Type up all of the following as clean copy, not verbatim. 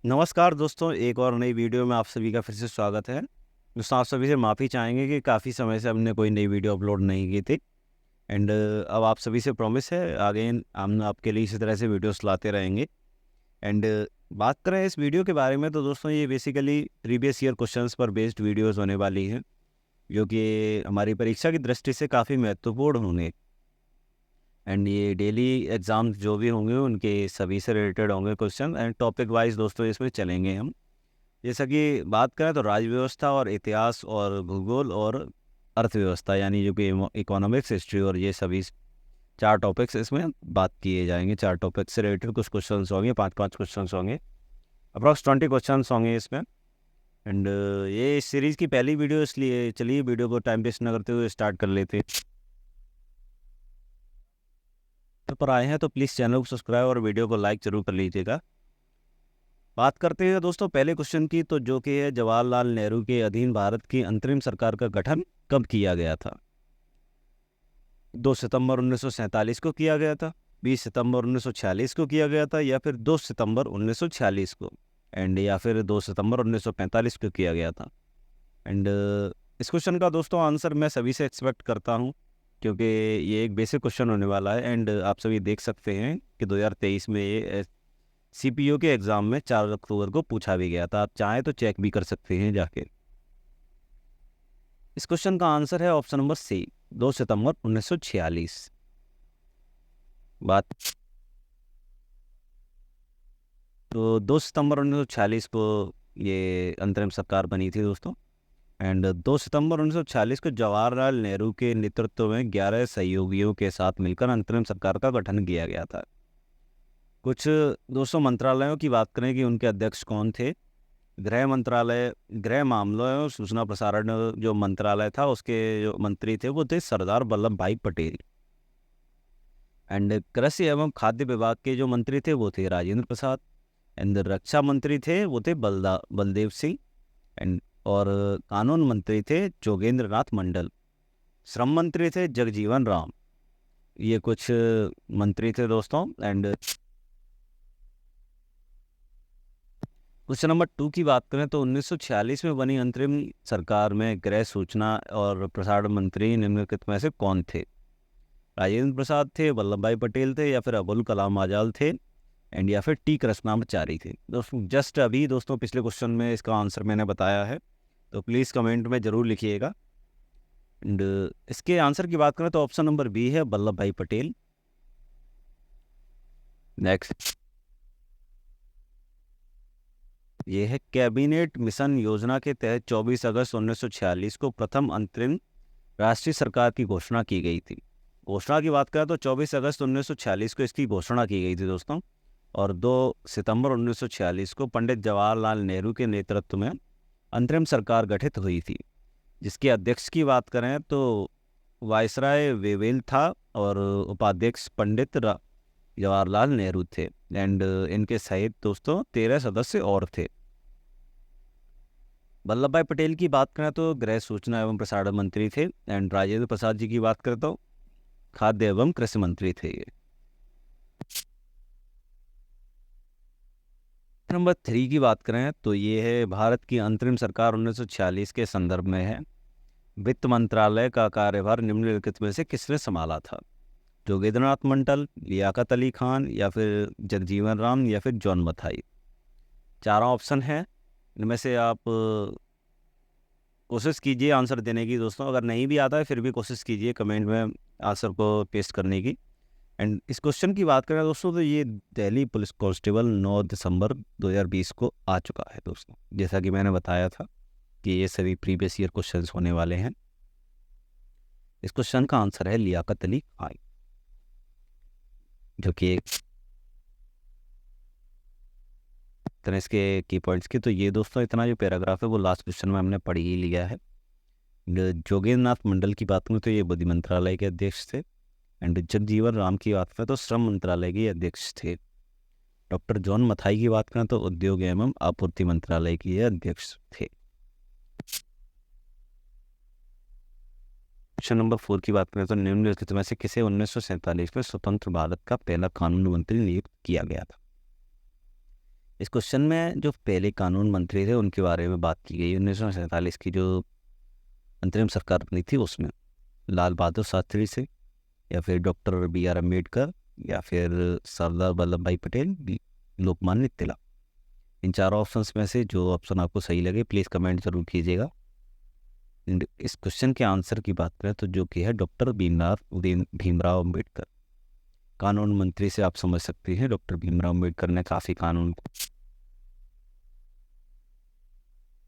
नमस्कार दोस्तों, एक और नई वीडियो में आप सभी का फिर से स्वागत है। दोस्तों, आप सभी से माफ़ी चाहेंगे कि काफ़ी समय से हमने कोई नई वीडियो अपलोड नहीं की थी। एंड अब आप सभी से प्रॉमिस है आगे हम आपके लिए इसी तरह से वीडियोस लाते रहेंगे। एंड बात करें इस वीडियो के बारे में तो दोस्तों ये बेसिकली प्रीवियस ईयर क्वेश्चंस पर बेस्ड वीडियोस होने वाली हैं, जो कि हमारी परीक्षा की दृष्टि से काफ़ी महत्वपूर्ण होंगे। एंड ये डेली एग्ज़ाम जो भी होंगे उनके सभी से रिलेटेड होंगे क्वेश्चन, एंड टॉपिक वाइज दोस्तों इसमें चलेंगे हम। जैसा कि बात करें तो राज्य व्यवस्था और इतिहास और भूगोल और अर्थव्यवस्था, यानी जो कि इकोनॉमिक्स, हिस्ट्री और ये सभी 4 टॉपिक्स इसमें बात किए जाएंगे। 4 टॉपिक से रिलेटेड कुछ क्वेश्चंस होंगे, 5-5 क्वेश्चंस होंगे, अप्रॉक्स 20 क्वेश्चंस होंगे इसमें। एंड ये इस सीरीज़ की पहली वीडियो, इसलिए चलिए वीडियो को टाइम वेस्ट न करते हुए स्टार्ट कर लेते हैं। तो पर आए हैं तो प्लीज़ चैनल को सब्सक्राइब और वीडियो को लाइक ज़रूर कर लीजिएगा। बात करते हैं दोस्तों पहले क्वेश्चन की, तो जो कि है जवाहरलाल नेहरू के अधीन भारत की अंतरिम सरकार का गठन कब किया गया था? 2 सितंबर 1947 को किया गया था, 20 सितंबर 1946 को किया गया था, या फिर 2 सितंबर 1946 को, एंड या फिर 2 सितंबर 1945 को किया गया था। एंड इस क्वेश्चन का दोस्तों आंसर मैं सभी से एक्सपेक्ट करता हूँ, क्योंकि ये एक बेसिक क्वेश्चन होने वाला है। एंड आप सभी देख सकते हैं कि 2023 में ये सीपीओ के एग्ज़ाम में 4 अक्टूबर को पूछा भी गया था। आप चाहें तो चेक भी कर सकते हैं जाके। इस क्वेश्चन का आंसर है ऑप्शन नंबर सी, 2 सितंबर 1946। बात तो 2 सितंबर 1946 को ये अंतरिम सरकार बनी थी दोस्तों। एंड 2 सितंबर 1946 को जवाहरलाल नेहरू के नेतृत्व में 11 सहयोगियों के साथ मिलकर अंतरिम सरकार का गठन किया गया था। कुछ दोस्तों मंत्रालयों की बात करें कि उनके अध्यक्ष कौन थे। गृह मंत्रालय, गृह मामलों और सूचना प्रसारण जो मंत्रालय था, उसके जो मंत्री थे वो थे सरदार वल्लभ भाई पटेल। एंड कृषि एवं खाद्य विभाग के जो मंत्री थे वो थे राजेंद्र प्रसाद। एंड रक्षा मंत्री थे वो थे बलदेव सिंह। एंड और कानून मंत्री थे जोगेंद्र नाथ मंडल। श्रम मंत्री थे जगजीवन राम। ये कुछ मंत्री थे दोस्तों। एंड क्वेश्चन नंबर 2 की बात करें तो 1946 में बनी अंतरिम सरकार में गृह, सूचना और प्रसारण मंत्री निम्नलिखित में से कौन थे? राजेंद्र प्रसाद थे, वल्लभ भाई पटेल थे, या फिर अबुल कलाम आजाद थे, एंड या फिर टी कृष्णाचारी थे। दोस्तों जस्ट अभी दोस्तों पिछले क्वेश्चन में इसका आंसर मैंने बताया है, तो प्लीज़ कमेंट में ज़रूर लिखिएगा। एंड इसके आंसर की बात करें तो ऑप्शन नंबर बी है वल्लभ भाई पटेल। नेक्स्ट ये है कैबिनेट मिशन योजना के तहत 24 अगस्त 1946 को प्रथम अंतरिम राष्ट्रीय सरकार की घोषणा की गई थी। घोषणा की बात करें तो 24 अगस्त 1946 को इसकी घोषणा की गई थी दोस्तों। और 2 सितंबर 1946 को पंडित जवाहरलाल नेहरू के नेतृत्व में अंतरिम सरकार गठित हुई थी, जिसके अध्यक्ष की बात करें तो वायसराय वेवेल था, और उपाध्यक्ष पंडित जवाहरलाल नेहरू थे। एंड इनके सहित दोस्तों 13 सदस्य और थे। वल्लभ भाई पटेल की बात करें तो गृह, सूचना एवं प्रसारण मंत्री थे। एंड राजेंद्र प्रसाद जी की बात करें तो खाद्य एवं कृषि मंत्री थे ये। नंबर 3 की बात करें तो ये है भारत की अंतरिम सरकार 1946 के संदर्भ में है। वित्त मंत्रालय का कार्यभार निम्नलिखित में से किसने संभाला था? जोगेंद्रनाथ मंडल, लियाकत अली खान, या फिर जगजीवन राम, या फिर जॉन मथाई। चारों ऑप्शन हैं, इनमें से आप कोशिश कीजिए आंसर देने की दोस्तों। अगर नहीं भी आता है फिर भी कोशिश कीजिए कमेंट में आंसर को पेस्ट करने की। एंड इस क्वेश्चन की बात करें दोस्तों तो ये दिल्ली पुलिस कांस्टेबल 9 दिसंबर 2020 को आ चुका है दोस्तों। जैसा कि मैंने बताया था कि ये सभी प्रीवियस ईयर क्वेश्चंस होने वाले हैं। इस क्वेश्चन का आंसर है लियाकत अली खान, जो कि एक तरह इसके की पॉइंट्स की। तो ये दोस्तों इतना जो पैराग्राफ है वो लास्ट क्वेश्चन में हमने पढ़ ही लिया है। जोगेंद्र नाथ मंडल की बात करें तो ये विधि मंत्रालय के अध्यक्ष थे। एंड जगजीवन राम की बात करें तो श्रम मंत्रालय के अध्यक्ष थे। डॉक्टर जॉन मथाई की बात करें तो उद्योग एवं आपूर्ति मंत्रालय के अध्यक्ष थे। क्वेश्चन नंबर 4 की बात करें तो निम्नलिखित में से किसे 1947 में स्वतंत्र भारत का पहला कानून मंत्री नियुक्त किया गया था? इस क्वेश्चन में जो पहले कानून मंत्री थे उनके बारे में बात की गई। 1947 की जो अंतरिम सरकार बनी थी उसमें लाल बहादुर शास्त्री से, या फिर डॉक्टर बी आर अम्बेडकर, या फिर सरदार वल्लभ भाई पटेल, लोकमान्य तिलक। इन चारों ऑप्शंस में से जो ऑप्शन आपको सही लगे प्लीज़ कमेंट जरूर कीजिएगा। इस क्वेश्चन के आंसर की बात करें तो जो कि है डॉक्टर भीमराव अम्बेडकर। कानून मंत्री से आप समझ सकते हैं डॉक्टर भीमराव अम्बेडकर ने काफ़ी कानून।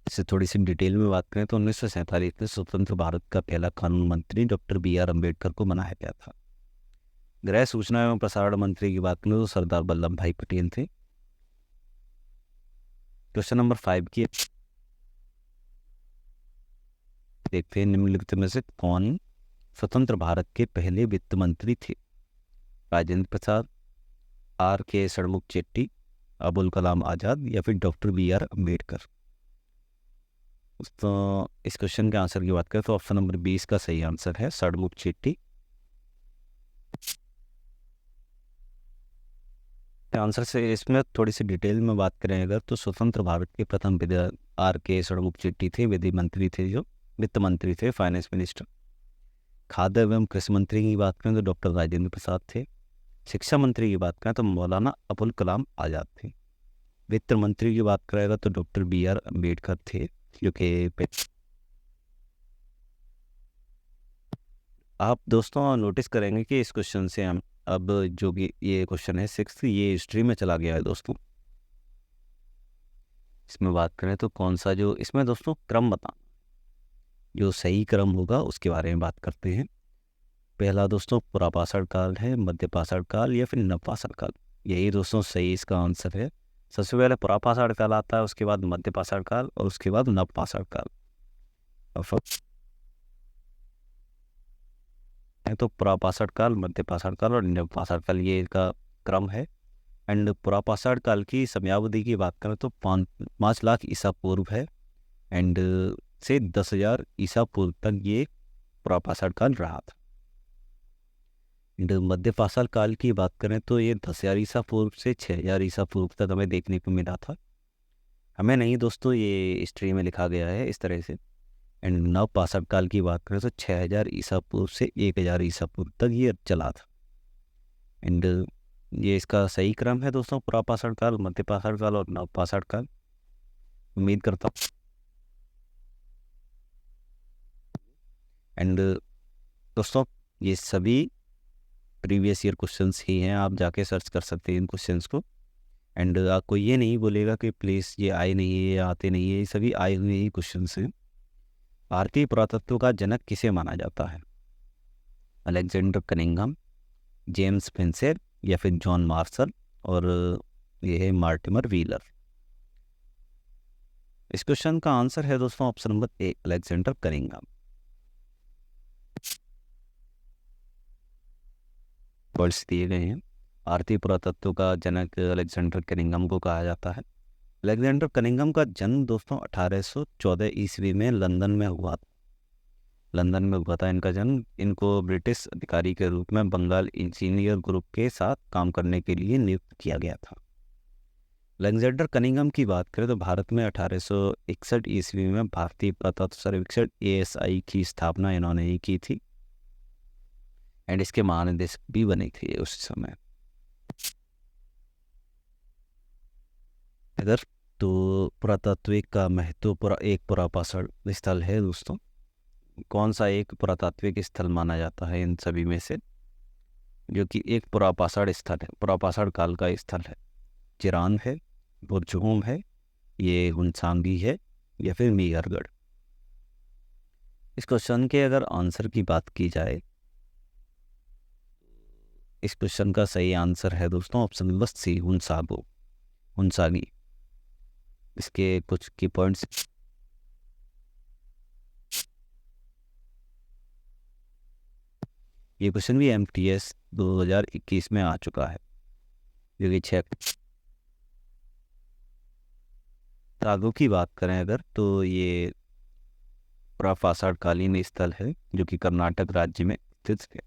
इससे थोड़ी सी डिटेल में बात करें तो 1947 में स्वतंत्र भारत का पहला कानून मंत्री डॉक्टर बी आर अम्बेडकर को बनाया गया था। गृह सूचना एवं प्रसारण मंत्री की बात करें तो सरदार वल्लभ भाई पटेल थे। क्वेश्चन नंबर 5 की देखते हैं, निम्नलिखित में से कौन स्वतंत्र भारत के पहले वित्त मंत्री थे? राजेंद्र प्रसाद, आर के षणमुख चेट्टी, अबुल कलाम आज़ाद, या फिर डॉक्टर बी आर अम्बेडकर। तो इस क्वेश्चन के आंसर की बात करें तो ऑप्शन नंबर 20 का सही आंसर है षणमुख चेट्टी। आंसर से इसमें थोड़ी सी डिटेल में बात करें अगर तो स्वतंत्र भारत के प्रथम विधायक आर के षणमुख चेट्टी थे, विधि मंत्री थे, जो वित्त मंत्री थे, फाइनेंस मिनिस्टर। खाद्य एवं कृषि मंत्री की बात करें तो डॉक्टर राजेंद्र प्रसाद थे। शिक्षा मंत्री की बात करें तो मौलाना अबुल कलाम आज़ाद थे। वित्त मंत्री की बात करेगा तो डॉक्टर बी आर अम्बेडकर थे, जो कि आप दोस्तों नोटिस करेंगे कि इस क्वेश्चन से हम अब जो कि ये क्वेश्चन है 6th, ये हिस्ट्री में चला गया है दोस्तों। इसमें बात करें तो कौन सा जो इसमें दोस्तों क्रम बताना, जो सही क्रम होगा उसके बारे में बात करते हैं। पहला दोस्तों पुरापाषाण काल है, मध्यपाषाण काल, या फिर नवपाषाण काल। यही दोस्तों सही इसका आंसर है। सबसे पहले पुरापाषाण काल आता है, उसके बाद मध्यपाषाण काल, और उसके बाद नवपाषाण काल। तो पुरापाषाण काल, मध्यपाषाण काल और नवपाषाण काल, ये इसका क्रम है। एंड पुरापाषाण काल की समयावधि की बात करें तो 5 लाख ईसा पूर्व है, एंड से 10,000 ईसा पूर्व तक ये पुरापाषाण काल रहा था। एंड मध्यपाषाण काल की बात करें तो ये 10,000 ईसा पूर्व से 6,000 ईसा पूर्व तक हमें देखने को मिला था। हमें नहीं दोस्तों, ये हिस्ट्री में लिखा गया है इस तरह से। एंड नवपाषाण काल की बात करें तो 6,000 ईसा पूर्व से 1,000 ईसा पूर्व तक ये चला था। एंड ये इसका सही क्रम है दोस्तों, पुरापाषाण काल, मध्यपाषाण काल और नवपाषाण काल। उम्मीद करता हूँ। एंड दोस्तों ये सभी प्रीवियस ईयर क्वेश्चंस ही हैं, आप जाके सर्च कर सकते हैं इन क्वेश्चंस को। एंड आपको ये नहीं बोलेगा कि प्लीज़ ये आए नहीं है, ये आते नहीं है, ये सभी आए हुए ही क्वेश्चंस हैं। भारतीय पुरातत्व का जनक किसे माना जाता है? अलेक्जेंडर कनिंघम, जेम्स स्पेंसर, या फिर जॉन मार्शल, और ये है मार्टिमर व्हीलर। इस क्वेश्चन का आंसर है दोस्तों option number A, Alexander Cunningham. Words दिए गए हैं। भारतीय पुरातत्व का जनक अलेक्जेंडर कनिंघम को कहा जाता है। अलेक्जेंडर कनिंघम का जन्म दोस्तों 1814 ईस्वी में लंदन में हुआ था। लंदन में हुआ था इनका जन्म। इनको ब्रिटिश अधिकारी के रूप में बंगाल इंजीनियर ग्रुप के साथ काम करने के लिए नियुक्त किया गया था। अलेक्जेंडर कनिंघम की बात करें तो भारत में 1861 ईस्वी में भारतीय पुरातत्व सर्वेक्षण ASI की स्थापना इन्होंने ही की थी, एंड इसके महानिदेशक भी बने थे उस समय। अगर तो पुरातात्विक का महत्व एक पुरापाषाण स्थल है दोस्तों। कौन सा एक पुरातात्विक स्थल माना जाता है इन सभी में से, जो कि एक पुरापाषाण स्थल है, पुरापाषाण काल का स्थल है? चिरान है, बुरजहोम है, ये हुनसांगी है, या फिर मीरगढ़। इस क्वेश्चन के अगर आंसर की बात की जाए, इस क्वेश्चन का सही आंसर है दोस्तों ऑप्शन नंबर सी, हुनसागी। इसके कुछ की पॉइंट्स। ये क्वेश्चन भी MTS 2021 में आ चुका है, जो कि 6 सालों की बात करें अगर तो ये पुरापाषाण कालीन स्थल है, जो कि कर्नाटक राज्य में स्थित है।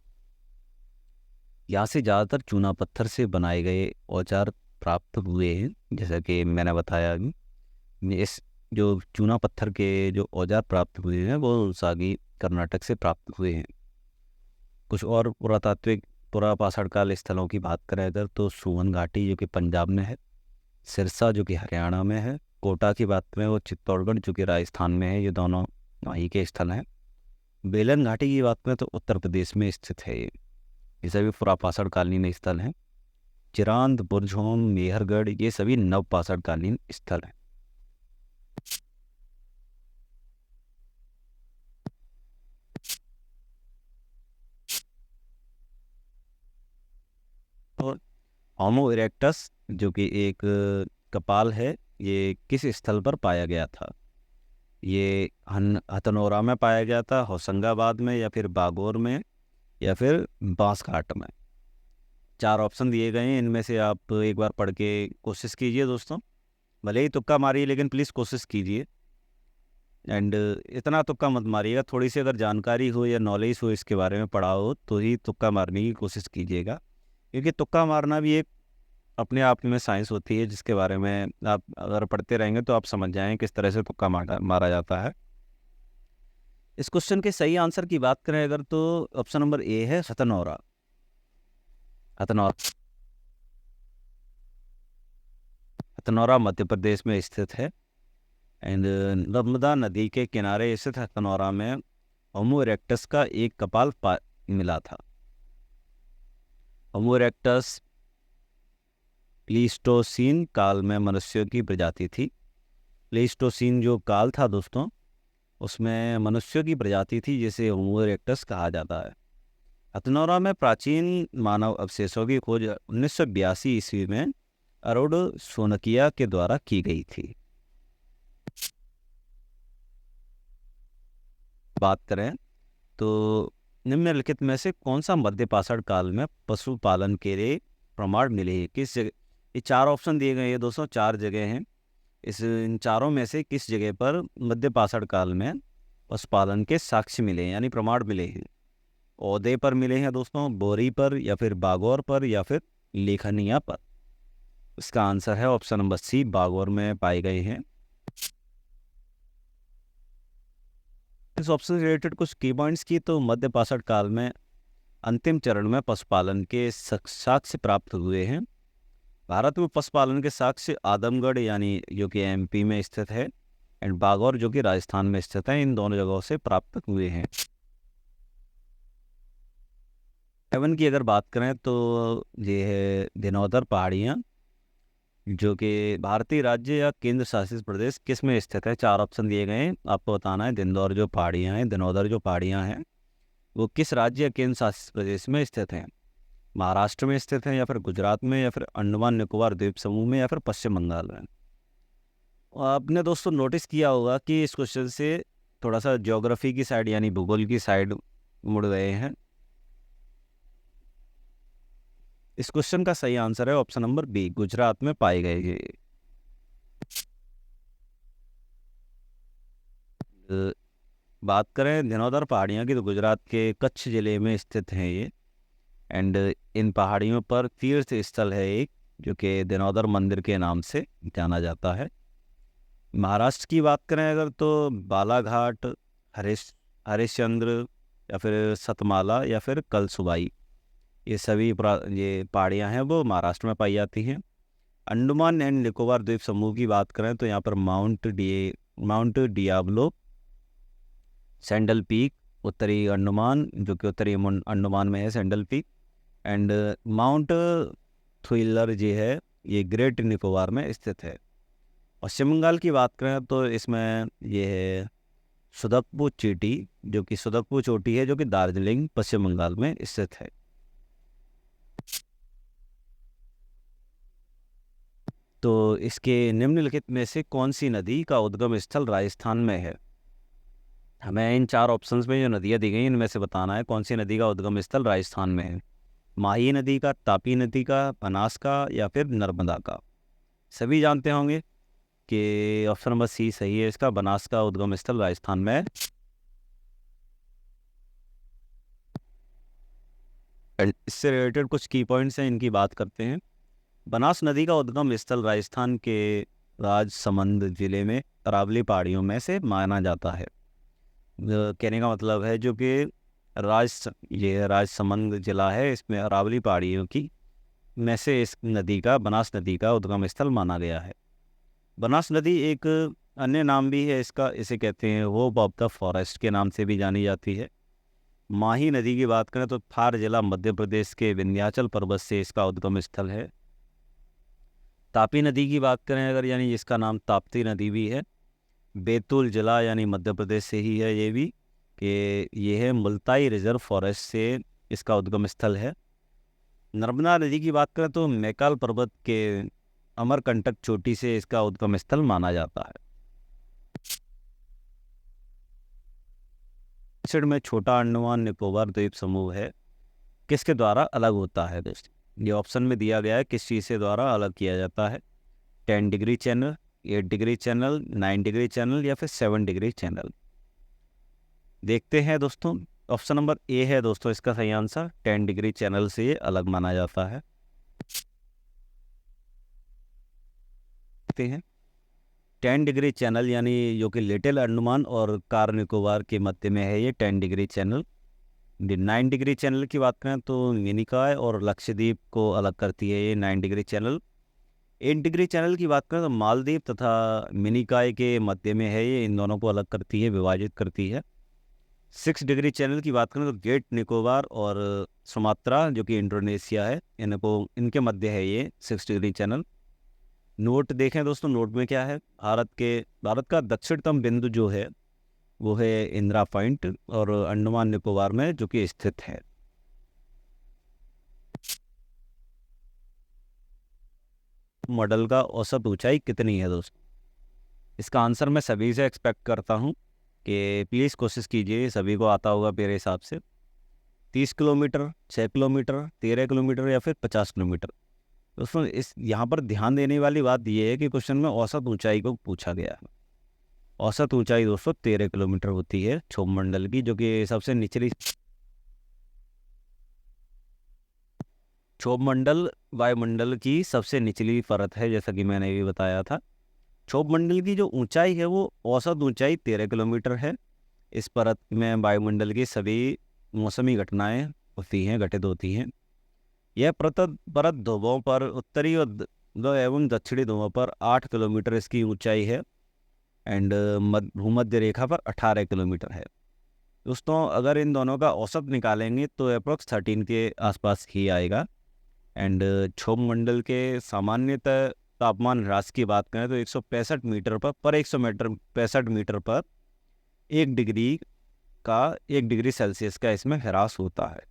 यहाँ से ज़्यादातर चूना पत्थर से बनाए गए औजार प्राप्त हुए हैं। जैसा कि मैंने बताया अभी, इस जो चूना पत्थर के जो औजार प्राप्त हुए हैं वो सागी कर्नाटक से प्राप्त हुए हैं। कुछ और पुरातात्विक पुरापाषाण काल स्थलों की बात करें अगर, तो सोवन घाटी जो कि पंजाब में है, सिरसा जो कि हरियाणा में है, कोटा की बात करें वो चित्तौड़गढ़ जो कि राजस्थान में है, ये दोनों वहीं के स्थल हैं। बेलन घाटी की बात करें तो उत्तर प्रदेश में स्थित है ये सभी पुरापाषाण कालीन स्थल हैं। चिरांद, बुरझोम, मेहरगढ़ ये सभी नवपाषाण कालीन स्थल हैं। और होमो इरेक्टस जो कि एक कपाल है, ये किस स्थल पर पाया गया था? ये हथनोरा में पाया गया था, होशंगाबाद में, या फिर बागोर में, या फिर बांसघाट में। 4 ऑप्शन दिए गए हैं, इनमें से आप एक बार पढ़ के कोशिश कीजिए दोस्तों। भले ही तुक्का मारिए लेकिन प्लीज़ कोशिश कीजिए। एंड इतना तुक्का मत मारिएगा, थोड़ी सी अगर जानकारी हो या नॉलेज हो इसके बारे में पढ़ा हो तो ही तुक्का मारने की कोशिश कीजिएगा, क्योंकि तुक्का मारना भी एक अपने आप में साइंस होती है, जिसके बारे में आप अगर पढ़ते रहेंगे तो आप समझ जाएंगे किस तरह से तुक्का मारा मारा जाता है। इस क्वेश्चन के सही आंसर की बात करें अगर, तो ऑप्शन नंबर ए है हथनौरा। हथनौरा हथनौरा मध्य प्रदेश में स्थित है। एंड नर्मदा नदी के किनारे स्थित हथनौरा में होमो इरेक्टस का एक कपाल मिला था। होमो इरेक्टस प्लीस्टोसीन काल में मनुष्यों की प्रजाति थी। प्लीस्टोसीन जो काल था दोस्तों, उसमें मनुष्यों की प्रजाति थी जिसे होमो इरेक्टस कहा जाता है। हथनौरा में प्राचीन मानव अवशेषों की खोज 1982 ईस्वी में अरोड सोनकिया के द्वारा की गई थी। बात करें तो निम्नलिखित में से कौन सा मध्यपाषाण काल में पशुपालन के लिए प्रमाण मिले हैं? किस जगह? ये 4 ऑप्शन दिए गए हैं दोस्तों, 4 जगह हैं। इन चारों में से किस जगह पर मध्यपाषाण काल में पशुपालन के साक्ष्य मिले हैं, यानी प्रमाण मिले हैं? औदे पर मिले हैं दोस्तों, बोरी पर, या फिर बागौर पर, या फिर लेखनिया पर। इसका आंसर है ऑप्शन नंबर सी, बागौर में पाए गए हैं। इस ऑप्शन से रिलेटेड कुछ की पॉइंट्स की तो मध्यपाषाण काल में अंतिम चरण में पशुपालन के साक्ष्य प्राप्त हुए हैं। भारत में पशुपालन के साक्ष्य आदमगढ़ यानी जो कि एमपी में स्थित है, एंड बागौर जो कि राजस्थान में स्थित है, इन दोनों जगहों से प्राप्त हुए हैं। हेवन की अगर बात करें तो ये है दिनौदर पहाड़ियाँ, जो कि भारतीय राज्य या केंद्र शासित प्रदेश किस में स्थित है? 4 ऑप्शन दिए गए हैं, आपको बताना है। दिनौदर जो पहाड़ियाँ हैं, दिनौदर जो पहाड़ियाँ हैं वो किस राज्य या केंद्र शासित प्रदेश में स्थित हैं? महाराष्ट्र में स्थित हैं, या फिर गुजरात में, या फिर अंडमान निकोबार द्वीप समूह में, या फिर पश्चिम बंगाल में? आपने दोस्तों नोटिस किया होगा कि इस क्वेश्चन से थोड़ा सा ज्योग्राफी की साइड यानी भूगोल की साइड मुड़ गए हैं। इस क्वेश्चन का सही आंसर है ऑप्शन नंबर बी, गुजरात में पाए गए ये। बात करें दिनौदर पहाड़ियाँ की तो गुजरात के कच्छ जिले में स्थित हैं ये। एंड इन पहाड़ियों पर तीर्थ स्थल है एक, जो कि दिनौदर मंदिर के नाम से जाना जाता है। महाराष्ट्र की बात करें अगर तो बालाघाट, हरिश्चंद्र, या फिर सतमाला, या फिर कलसुबाई, ये सभी ये पहाड़ियाँ हैं वो महाराष्ट्र में पाई जाती हैं। अंडमान एंड निकोबार द्वीप समूह की बात करें तो यहाँ पर माउंट डियाब्लो, सैंडल पीक, उत्तरी अंडमान जो कि उत्तरी अंडमान में है सैंडल पीक, एंड माउंट थुइलर जो है ये ग्रेट निकोबार में स्थित है। पश्चिम बंगाल की बात करें तो इसमें ये है सुदकपू चोटी, जो कि सुदकपू चोटी है, जो कि दार्जिलिंग पश्चिम बंगाल में स्थित है। तो इसके निम्नलिखित में से कौन सी नदी का उद्गम स्थल राजस्थान में है? हमें इन 4 ऑप्शंस में जो नदियाँ दी गई इनमें से बताना है कौन सी नदी का उद्गम स्थल राजस्थान में है। माही नदी का, तापी नदी का, बनास का, या फिर नर्मदा का? सभी जानते होंगे कि ऑप्शन नंबर सी सही है इसका, बनास का उद्गम स्थल राजस्थान में है। इससे रिलेटेड कुछ की पॉइंट्स हैं, इनकी बात करते हैं। बनास नदी का उद्गम स्थल राजस्थान के राजसमंद जिले में अरावली पहाड़ियों में से माना जाता है। कहने का मतलब है जो कि ये राजसमंद जिला है, इसमें अरावली पहाड़ियों की में से इस नदी का, बनास नदी का उद्गम स्थल माना गया है। बनास नदी एक अन्य नाम भी है इसका, इसे कहते हैं होप ऑफ द फॉरेस्ट के नाम से भी जानी जाती है। माही नदी की बात करें तो थार जिला मध्य प्रदेश के विंध्याचल पर्वत से इसका उद्गम स्थल है। तापी नदी की बात करें अगर, यानी जिसका नाम ताप्ती नदी भी है, बैतूल जिला यानी मध्य प्रदेश से ही है ये भी, कि ये है मुल्ताई रिजर्व फॉरेस्ट से इसका उद्गम स्थल है। नर्मदा नदी की बात करें तो मैकाल पर्वत के अमरकंटक चोटी से इसका उद्गम स्थल माना जाता है। दक्षिण में छोटा अंडमान निकोबार द्वीप समूह है, किसके द्वारा अलग होता है दोस्तों? ये ऑप्शन में दिया गया है किस चीज़ से द्वारा अलग किया जाता है। 10 degree channel, 8 degree channel, 9 degree channel या फिर 7 डिग्री चैनल। देखते हैं दोस्तों, ऑप्शन नंबर ए है दोस्तों इसका सही आंसर। 10 डिग्री चैनल से ये अलग माना जाता है। देखते हैं 10 डिग्री चैनल यानी जो कि लिटिल अंडमान और कार निकोबार के मध्य में है ये 10 डिग्री चैनल। 9 डिग्री चैनल की बात करें तो मिनिकॉय और लक्षद्वीप को अलग करती है ये 9 डिग्री चैनल। 8 डिग्री चैनल की बात करें तो मालदीव तथा मिनिकॉय के मध्य में है ये, इन दोनों को अलग करती है, विभाजित करती है। 6 डिग्री चैनल की बात करें तो ग्रेट निकोबार और सुमात्रा जो कि इंडोनेशिया है, इनके मध्य है ये 6 डिग्री चैनल। नोट देखें दोस्तों, नोट में क्या है, भारत का दक्षिणतम बिंदु जो है वो है इंदिरा पॉइंट और अंडमान निकोबार में जो कि स्थित है। मॉडल का औसत ऊंचाई कितनी है दोस्तों? इसका आंसर मैं सभी से एक्सपेक्ट करता हूं कि प्लीज़ कोशिश कीजिए, सभी को आता होगा मेरे हिसाब से। 30 किलोमीटर, 6 किलोमीटर, 13 किलोमीटर या फिर 50 किलोमीटर। दोस्तों इस यहाँ पर ध्यान देने वाली बात यह है कि क्वेश्चन में औसत ऊंचाई को पूछा गया है। औसत ऊंचाई दोस्तों 13 किलोमीटर होती है क्षोभ मंडल की, जो कि सबसे निचली क्षोभ मंडल वायुमंडल की सबसे निचली परत है, जैसा कि मैंने भी बताया था। क्षोभ मंडल की जो ऊंचाई है वो औसत ऊंचाई 13 किलोमीटर है। इस परत में वायुमंडल की सभी मौसमी घटनाएं होती हैं, घटित होती हैं। यह परत ध्रुवों पर उत्तरी और एवं दक्षिणी ध्रुवों पर 8 किलोमीटर इसकी ऊंचाई है एंड भूमध्य रेखा पर 18 किलोमीटर है। दोस्तों अगर इन दोनों का औसत निकालेंगे तो अप्रोक्स 13 के आसपास ही आएगा। एंड क्षोभ मंडल के सामान्यतः तापमान ह्रास की बात करें तो 165 मीटर पर 165 मीटर पर 1 डिग्री सेल्सियस का इसमें ह्रास होता है।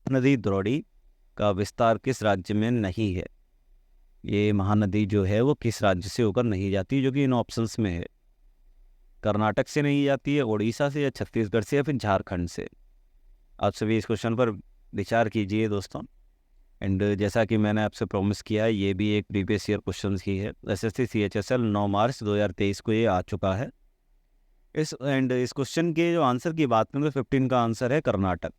नदी द्रोणी का विस्तार किस राज्य में नहीं है? ये महानदी जो है वो किस राज्य से होकर नहीं जाती, जो कि इन ऑप्शंस में है। कर्नाटक से नहीं जाती है, उड़ीसा से या छत्तीसगढ़ से या फिर झारखंड से। आप सभी इस क्वेश्चन पर विचार कीजिए दोस्तों। एंड जैसा कि मैंने आपसे प्रॉमिस किया है, ये भी एक प्रीवियस ईयर क्वेश्चन ही है। एसएससी CHSL 9 मार्च 2023 को ये आ चुका है। इस क्वेश्चन के जो आंसर की बात करें तो 15 का आंसर है कर्नाटक।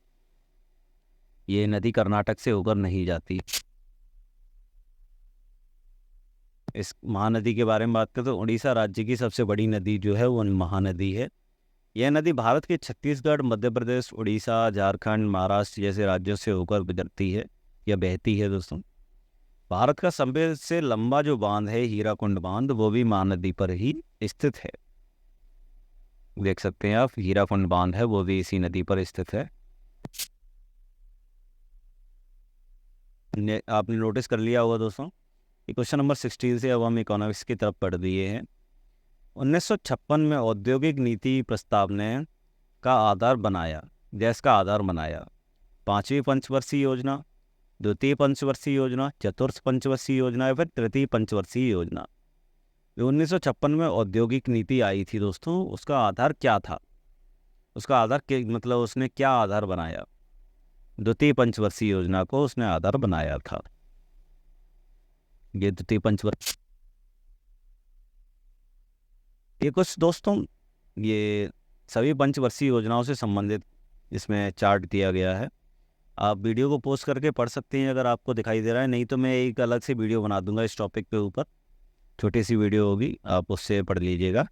ये नदी कर्नाटक से होकर नहीं जाती। इस महानदी के बारे में बात करें तो उड़ीसा राज्य की सबसे बड़ी नदी जो है वो महानदी है। यह नदी भारत के छत्तीसगढ़, मध्य प्रदेश, उड़ीसा, झारखंड, महाराष्ट्र जैसे राज्यों से होकर गुजरती है या बहती है दोस्तों। भारत का सबसे लंबा जो बांध है हीराकुंड बांध, वो भी महानदी पर ही स्थित है। देख सकते हैं आप, हीराकुंड बांध है वो भी इसी नदी पर स्थित है। आपने नोटिस कर लिया होगा दोस्तों, क्वेश्चन नंबर 16 से अब हम इकोनॉमिक्स की तरफ पढ़ दिए हैं। 1956 में औद्योगिक नीति प्रस्ताव ने का आधार बनाया, देश का आधार बनाया। 5वीं पंचवर्षीय योजना, द्वितीय पंचवर्षीय योजना, चतुर्थ पंचवर्षीय योजना या फिर तृतीय पंचवर्षीय योजना। 1956 में औद्योगिक नीति आई थी दोस्तों, उसका आधार क्या था? उसका आधार के मतलब उसने क्या आधार बनाया? द्वितीय पंचवर्षीय योजना को उसने आधार बनाया था। ये द्वितीय पंचवर्षीय, ये कुछ दोस्तों ये सभी पंचवर्षीय योजनाओं से संबंधित इसमें चार्ट दिया गया है। आप वीडियो को पॉज करके पढ़ सकते हैं अगर आपको दिखाई दे रहा है, नहीं तो मैं एक अलग से वीडियो बना दूंगा इस टॉपिक के ऊपर, छोटी सी वीडियो होगी, आप उससे पढ़ लीजिएगा।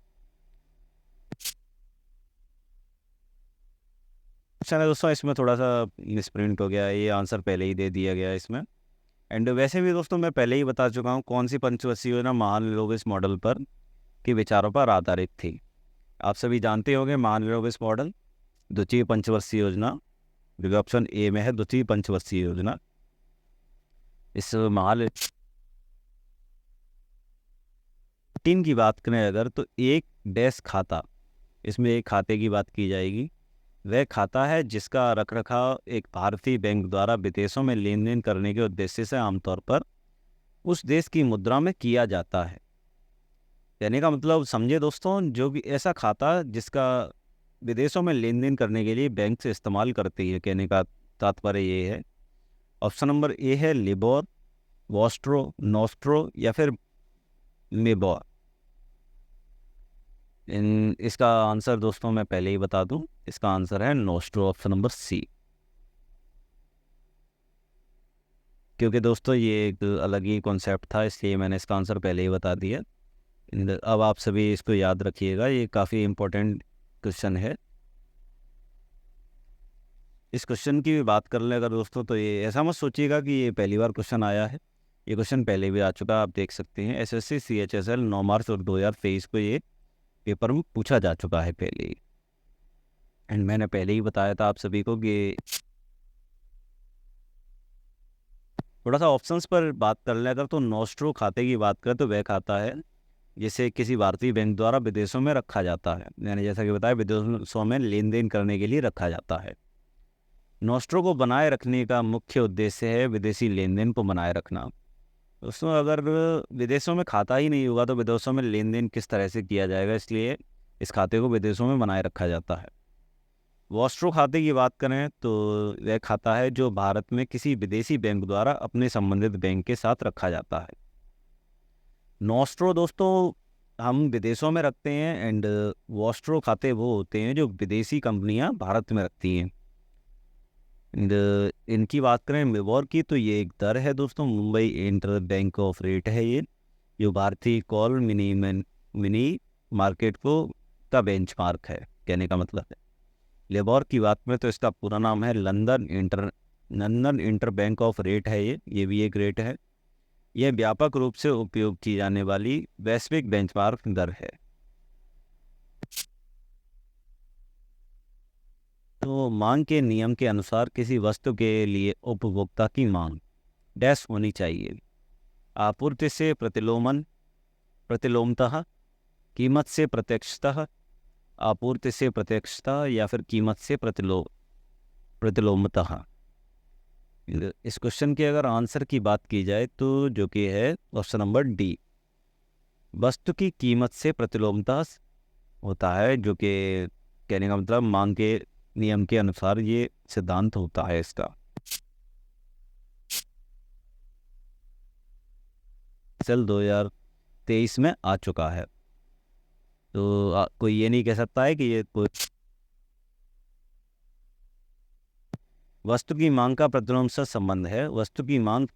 अच्छा है दोस्तों, इसमें थोड़ा सा मिसप्रिंट हो गया है, ये आंसर पहले ही दे दिया गया है इसमें। एंड वैसे भी दोस्तों मैं पहले ही बता चुका हूँ कौन सी पंचवर्षीय योजना महालनोबिस मॉडल पर के विचारों पर आधारित थी। आप सभी जानते होंगे महालनोबिस मॉडल, द्वितीय पंचवर्षीय योजना, जो कि ऑप्शन ए में है द्वितीय पंचवर्षीय योजना। इस महाल टीम की बात करें अगर, तो एक डैश खाता, इसमें एक खाते की बात की जाएगी। वह खाता है जिसका रखरखाव एक भारतीय बैंक द्वारा विदेशों में लेन देन करने के उद्देश्य से आमतौर पर उस देश की मुद्रा में किया जाता है। कहने का मतलब समझे दोस्तों, जो भी ऐसा खाता जिसका विदेशों में लेन देन करने के लिए बैंक से इस्तेमाल करती है, कहने का तात्पर्य ये है। ऑप्शन नंबर ए है लिबोर, वॉस्ट्रो, नोस्ट्रो या फिर मेबोर। इसका आंसर दोस्तों मैं पहले ही बता दूं, इसका आंसर है नोस्ट्रो, ऑप्शन नंबर सी। क्योंकि दोस्तों ये एक अलग ही कॉन्सेप्ट था, इसलिए मैंने इसका आंसर पहले ही बता दिया। अब आप सभी इसको याद रखिएगा, ये काफ़ी इम्पोर्टेंट क्वेश्चन है। इस क्वेश्चन की भी बात कर लें अगर दोस्तों, तो ये ऐसा मत सोचिएगा कि ये पहली बार क्वेश्चन आया है, ये क्वेश्चन पहले भी आ चुका है। आप देख सकते हैं एसएससी CHSL 9 मार्च और 2023 को ये पेपर में पूछा जा चुका है पहले ही। एंड मैंने पहले ही बताया था आप सभी को कि थोड़ा सा ऑप्शंस पर बात कर लें अगर, तो नोस्ट्रो खाते की बात करें तो वह खाता है जिसे किसी भारतीय बैंक द्वारा विदेशों में रखा जाता है, मैंने जैसा कि बताया विदेशों में लेन देन करने के लिए रखा जाता है। नोस्ट्रो को बनाए रखने का मुख्य उद्देश्य है विदेशी लेन देन को बनाए रखना। दोस्तों अगर विदेशों में खाता ही नहीं होगा तो विदेशों में लेन देन किस तरह से किया जाएगा, इसलिए इस खाते को विदेशों में बनाए रखा जाता है। वॉस्ट्रो खाते की बात करें तो वह खाता है जो भारत में किसी विदेशी बैंक द्वारा अपने संबंधित बैंक के साथ रखा जाता है। नोस्ट्रो दोस्तों हम विदेशों में रखते हैं, एंड वॉस्ट्रो खाते वो होते हैं जो विदेशी कंपनियां भारत में रखती हैं। एंड इनकी बात करें मेबोर की, तो ये एक दर है दोस्तों, Mumbai inter bank of rate है ये, जो भारतीय कॉल मिनी मार्केट को का बेंचमार्क है, कहने का मतलब है। लेबोर की बात में तो इसका पूरा नाम है London inter bank of rate है ये भी एक रेट है। यह व्यापक रूप से उपयोग की जाने वाली वैश्विक बेंचमार्क दर है। तो मांग के नियम के अनुसार किसी वस्तु के लिए उपभोक्ता की मांग डैश होनी चाहिए, आपूर्ति से प्रतिलोमतः, कीमत से प्रत्यक्षतः, आपूर्ति से प्रत्यक्षतः या फिर कीमत से प्रतिलोमतः। इस क्वेश्चन के अगर आंसर की बात की जाए तो जो कि है ऑप्शन नंबर डी, वस्तु की कीमत से प्रतिलोमतः होता है, जो कि कहने का मतलब मांग के नियम के अनुसार ये सिद्धांत होता है इसका। सेल 2023 में आ चुका है, तो कोई ये नहीं कह सकता है कि ये वस्तु की मांग का प्रतिलोम से संबंध है। वस्तु की कीमत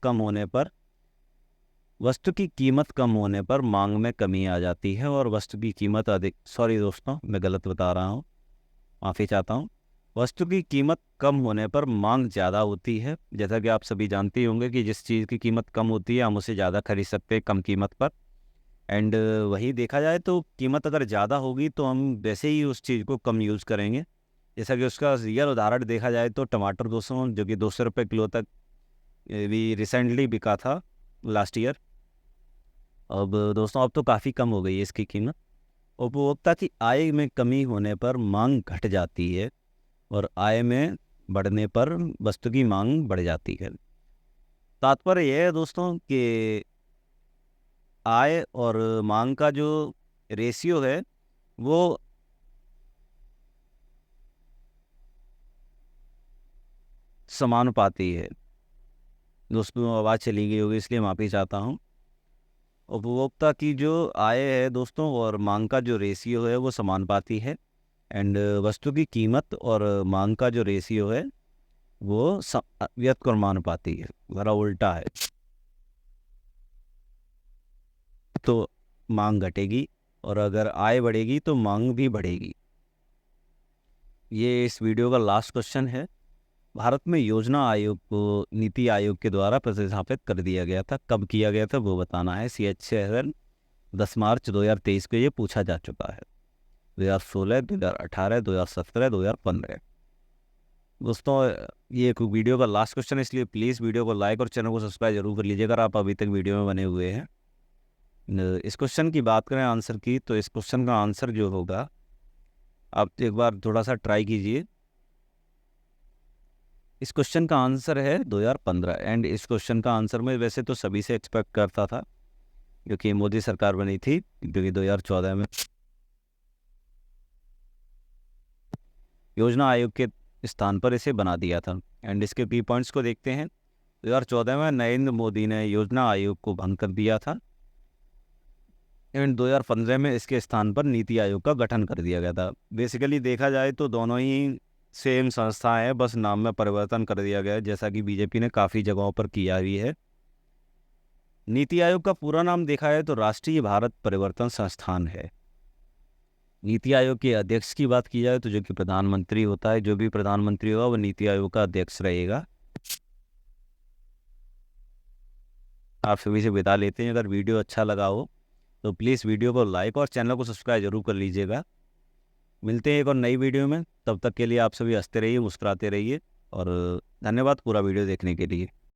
कम होने पर मांग में कमी आ जाती है और वस्तु की कीमत अधिक, सॉरी दोस्तों मैं गलत बता रहा हूँ, माफ़ी चाहता हूँ। वस्तु की कीमत कम होने पर मांग ज़्यादा होती है। जैसा कि आप सभी जानते ही होंगे कि जिस चीज़ की कीमत कम होती है हम उसे ज़्यादा खरीद सकते हैं कम कीमत पर। एंड वही देखा जाए तो कीमत अगर ज़्यादा होगी तो हम वैसे ही उस चीज़ को कम यूज़ करेंगे। जैसा कि उसका रियल उदाहरण देखा जाए तो टमाटर दोस्तों, जो कि 200 रुपये किलो तक भी रिसेंटली बिका था लास्ट ईयर, अब दोस्तों अब तो काफ़ी कम हो गई है इसकी कीमत। उपभोक्ता की आय में कमी होने पर मांग घट जाती है और आय में बढ़ने पर वस्तु की मांग बढ़ जाती है। तात्पर्य यह है दोस्तों कि आय और मांग का जो रेशियो है वो समानुपाती है। दोस्तों आवाज़ चली गई होगी इसलिए माफ़ी चाहता हूँ। उपभोक्ता की जो आय है दोस्तों और मांग का जो रेशियो है वो समानुपाती है, एंड वस्तु की कीमत और मांग का जो रेशियो है वो व्यतिक्रमानुपाती है, ज़रा उल्टा है। तो मांग घटेगी और अगर आय बढ़ेगी तो मांग भी बढ़ेगी। ये इस वीडियो का लास्ट क्वेश्चन है। भारत में योजना आयोग को नीति आयोग के द्वारा प्रतिस्थापित कर दिया गया था, कब किया गया था वो बताना है। CH7 10 मार्च 2023 को ये पूछा जा चुका है। 2016, 2018, 2017, 2015। दोस्तों, ये एक वीडियो का लास्ट क्वेश्चन है, इसलिए प्लीज़ वीडियो को लाइक और चैनल को सब्सक्राइब जरूर कर लीजिएगा अगर आप अभी तक वीडियो में बने हुए हैं। इस क्वेश्चन की बात करें आंसर की, तो इस क्वेश्चन का आंसर जो होगा, आप एक बार थोड़ा सा ट्राई कीजिए। इस क्वेश्चन का आंसर है 2015। एंड इस क्वेश्चन का आंसर मैं वैसे तो सभी से एक्सपेक्ट करता था, क्योंकि मोदी सरकार बनी थी, क्योंकि 2014 में योजना आयोग के स्थान पर इसे बना दिया था। एंड इसके की पॉइंट्स को देखते हैं। 2014 में नरेंद्र मोदी ने योजना आयोग को भंग कर दिया था। एंड 2015 में इसके स्थान पर नीति आयोग का गठन कर दिया गया था। बेसिकली देखा जाए तो दोनों ही सेम संस्थाएं हैं, बस नाम में परिवर्तन कर दिया गया है, जैसा कि बीजेपी ने काफ़ी जगहों पर किया भी है। नीति आयोग का पूरा नाम देखा है तो राष्ट्रीय भारत परिवर्तन संस्थान है। नीति आयोग के अध्यक्ष की बात की जाए तो जो कि प्रधानमंत्री होता है, जो भी प्रधानमंत्री होगा वो नीति आयोग का अध्यक्ष रहेगा। आप सभी से विदा लेते हैं। अगर वीडियो अच्छा लगा हो तो प्लीज़ वीडियो को लाइक और चैनल को सब्सक्राइब जरूर कर लीजिएगा। मिलते हैं एक और नई वीडियो में, तब तक के लिए आप सभी हंसते रहिए, मुस्कुराते रहिए, और धन्यवाद पूरा वीडियो देखने के लिए।